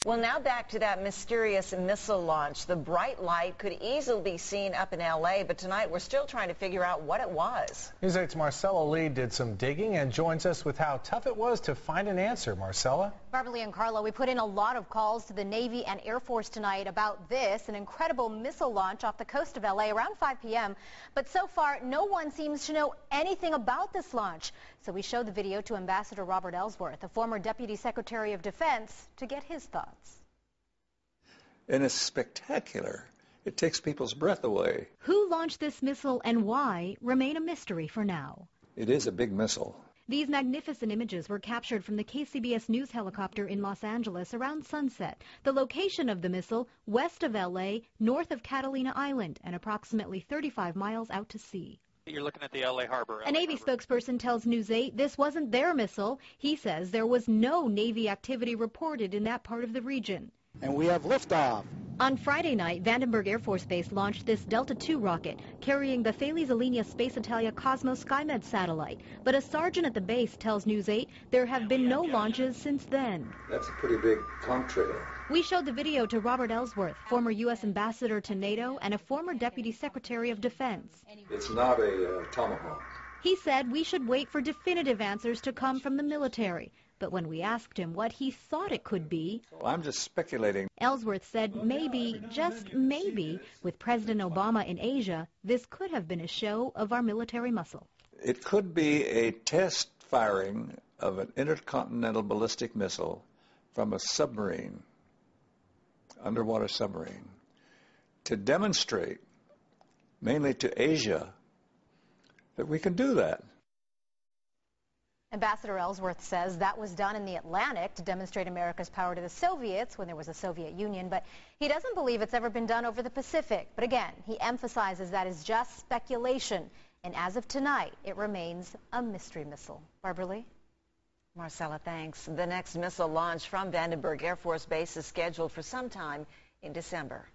Well, now back to that mysterious missile launch. The bright light could easily be seen up in L.A., but tonight we're still trying to figure out what it was. News 8's Marcella Lee did some digging and joins us with how tough it was to find an answer. Marcella? Barbara Lee and Carlo, we put in a lot of calls to the Navy and Air Force tonight about this, an incredible missile launch off the coast of L.A. around 5 p.m. But so far, no one seems to know anything about this launch. So we showed the video to Ambassador Robert Ellsworth, a former Deputy Secretary of Defense, to get his thoughts. And it's spectacular. It takes people's breath away. Who launched this missile and why remain a mystery for now. It is a big missile. These magnificent images were captured from the KCBS News helicopter in Los Angeles around sunset. The location of the missile, west of L.A., north of Catalina Island, and approximately 35 miles out to sea. You're looking at the L.A. harbor. A Navy spokesperson tells News 8 this wasn't their missile. He says there was no Navy activity reported in that part of the region. And we have liftoff. On Friday night, Vandenberg Air Force Base launched this Delta II rocket, carrying the Thales Alenia Space Italia Cosmos SkyMed satellite. But a sergeant at the base tells News 8 there have been no launches since then. That's a pretty big contrail. We showed the video to Robert Ellsworth, former U.S. ambassador to NATO and a former Deputy Secretary of Defense. It's not a Tomahawk. He said we should wait for definitive answers to come from the military. But when we asked him what he thought it could be, I'm just speculating. Ellsworth said maybe, just maybe, with President Obama in Asia, this could have been a show of our military muscle. It could be a test firing of an intercontinental ballistic missile from a submarine, underwater submarine, to demonstrate, mainly to Asia, that we can do that. Ambassador Ellsworth says that was done in the Atlantic to demonstrate America's power to the Soviets when there was a Soviet Union, but he doesn't believe it's ever been done over the Pacific. But again, he emphasizes that is just speculation, and as of tonight, it remains a mystery missile. Barbara Lee? Marcella, thanks. The next missile launch from Vandenberg Air Force Base is scheduled for sometime in December.